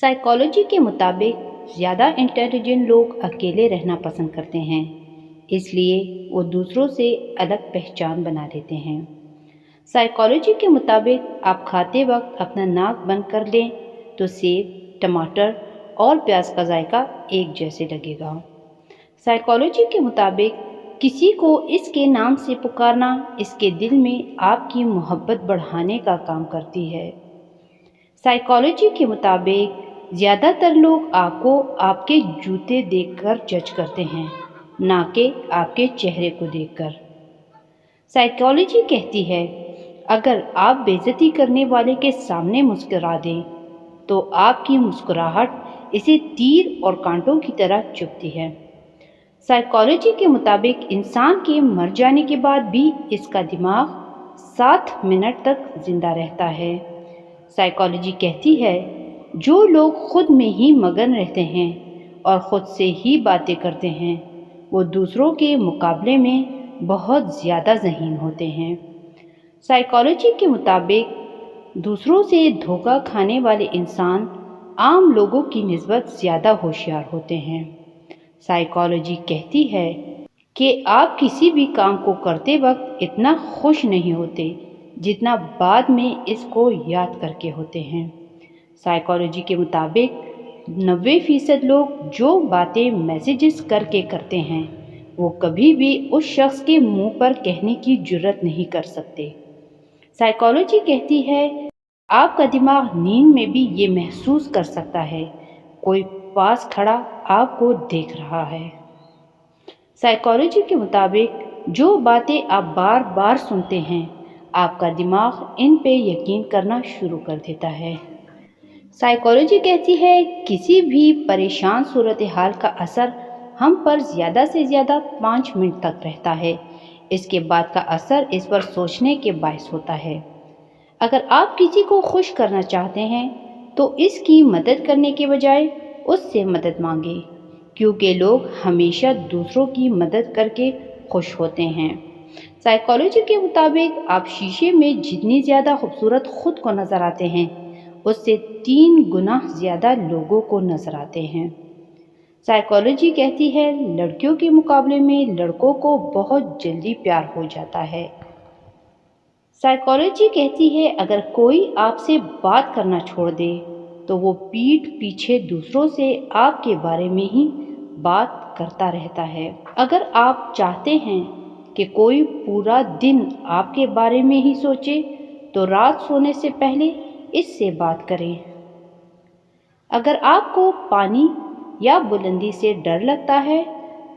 Psychology کے مطابق زیادہ انٹیلیجنٹ لوگ اکیلے رہنا پسند کرتے ہیں، اس لیے وہ دوسروں سے الگ پہچان بنا لیتے ہیں۔ سائیکالوجی کے مطابق آپ کھاتے وقت اپنا ناک بند کر لیں تو سیب، ٹماٹر اور پیاز کا ذائقہ ایک جیسے لگے گا۔ سائیکالوجی کے مطابق کسی کو اس کے نام سے پکارنا اس کے دل میں آپ کی محبت بڑھانے کا کام کرتی ہے۔ سائیکالوجی کے مطابق زیادہ تر لوگ آپ کو آپ کے جوتے دیکھ کر جج کرتے ہیں، نہ کہ آپ کے چہرے کو دیکھ کر۔ سائیکالوجی کہتی ہے اگر آپ بے عزتی کرنے والے کے سامنے مسکرا دیں تو آپ کی مسکراہٹ اسے تیر اور کانٹوں کی طرح چبھتی ہے۔ سائیکالوجی کے مطابق انسان کے مر جانے کے بعد بھی اس کا دماغ 7 منٹ تک زندہ رہتا ہے۔ سائیکالوجی کہتی ہے جو لوگ خود میں ہی مگن رہتے ہیں اور خود سے ہی باتیں کرتے ہیں وہ دوسروں کے مقابلے میں بہت زیادہ ذہین ہوتے ہیں۔ سائیکالوجی کے مطابق دوسروں سے دھوکہ کھانے والے انسان عام لوگوں کی نسبت زیادہ ہوشیار ہوتے ہیں۔ سائیکالوجی کہتی ہے کہ آپ کسی بھی کام کو کرتے وقت اتنا خوش نہیں ہوتے جتنا بعد میں اس کو یاد کر کے ہوتے ہیں۔ سائیکالوجی کے مطابق 90% لوگ جو باتیں میسیجز کر کے کرتے ہیں وہ کبھی بھی اس شخص کے منہ پر کہنے کی جرات نہیں کر سکتے۔ سائیکالوجی کہتی ہے آپ کا دماغ نیند میں بھی یہ محسوس کر سکتا ہے کوئی پاس کھڑا آپ کو دیکھ رہا ہے۔ سائیکالوجی کے مطابق جو باتیں آپ بار بار سنتے ہیں آپ کا دماغ ان پہ یقین کرنا شروع کر دیتا ہے۔ سائیکالوجی کہتی ہے کسی بھی پریشان صورتحال کا اثر ہم پر زیادہ سے زیادہ 5 منٹ تک رہتا ہے، اس کے بعد کا اثر اس پر سوچنے کے باعث ہوتا ہے۔ اگر آپ کسی کو خوش کرنا چاہتے ہیں تو اس کی مدد کرنے کے بجائے اس سے مدد مانگیں، کیونکہ لوگ ہمیشہ دوسروں کی مدد کر کے خوش ہوتے ہیں۔ سائیکالوجی کے مطابق آپ شیشے میں جتنی زیادہ خوبصورت خود کو نظر آتے ہیں اس سے 3 گنا زیادہ لوگوں کو نظر آتے ہیں۔ سائیکالوجی کہتی ہے لڑکیوں کے مقابلے میں لڑکوں کو بہت جلدی پیار ہو جاتا ہے۔ سائیکالوجی کہتی ہے اگر کوئی آپ سے بات کرنا چھوڑ دے تو وہ پیٹھ پیچھے دوسروں سے آپ کے بارے میں ہی بات کرتا رہتا ہے۔ اگر آپ چاہتے ہیں کہ کوئی پورا دن آپ کے بارے میں ہی سوچے تو رات سونے سے پہلے اس سے بات کریں۔ اگر آپ کو پانی یا بلندی سے ڈر لگتا ہے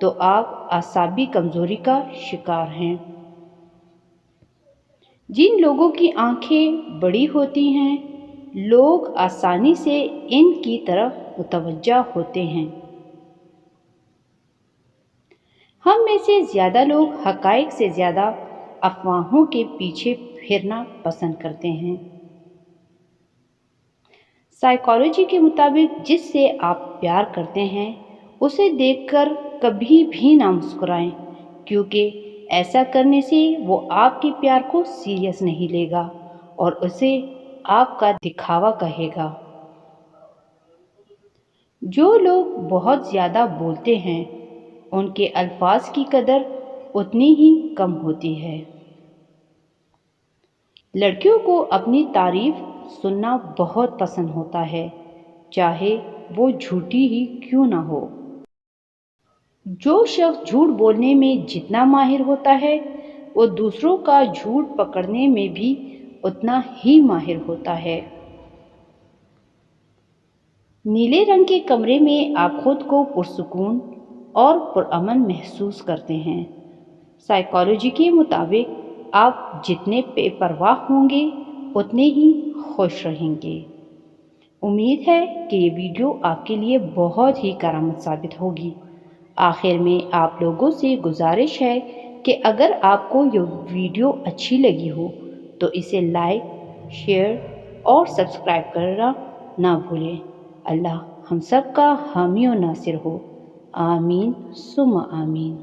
تو آپ اعصابی کمزوری کا شکار ہیں۔ جن لوگوں کی آنکھیں بڑی ہوتی ہیں لوگ آسانی سے ان کی طرف متوجہ ہوتے ہیں۔ ہم میں سے زیادہ لوگ حقائق سے زیادہ افواہوں کے پیچھے پھرنا پسند کرتے ہیں۔ سائیکالوجی کے مطابق جس سے آپ پیار کرتے ہیں اسے دیکھ کر کبھی بھی نہ مسکرائیں، کیونکہ ایسا کرنے سے وہ آپ کے پیار کو سیریس نہیں لے گا اور اسے آپ کا دکھاوا کہے گا۔ جو لوگ بہت زیادہ بولتے ہیں ان کے الفاظ کی قدر اتنی ہی کم ہوتی ہے۔ لڑکیوں کو اپنی تعریف سننا بہت پسند ہوتا ہے، چاہے وہ جھوٹی ہی کیوں نہ ہو۔ جو شخص جھوٹ بولنے میں جتنا ماہر ہوتا ہے وہ دوسروں کا جھوٹ پکڑنے میں بھی اتنا ہی ماہر ہوتا ہے۔ نیلے رنگ کے کمرے میں آپ خود کو پرسکون اور پرامن محسوس کرتے ہیں۔ سائیکالوجی کے مطابق آپ جتنے بے پرواہ ہوں گے اتنے ہی خوش رہیں گے۔ امید ہے کہ یہ ویڈیو آپ کے لیے بہت ہی کارآمد ثابت ہوگی۔ آخر میں آپ لوگوں سے گزارش ہے کہ اگر آپ کو یہ ویڈیو اچھی لگی ہو تو اسے لائک، شیئر اور سبسکرائب کرنا نہ بھولیں۔ اللہ ہم سب کا حامی و ناصر ہو۔ آمین ثم آمین۔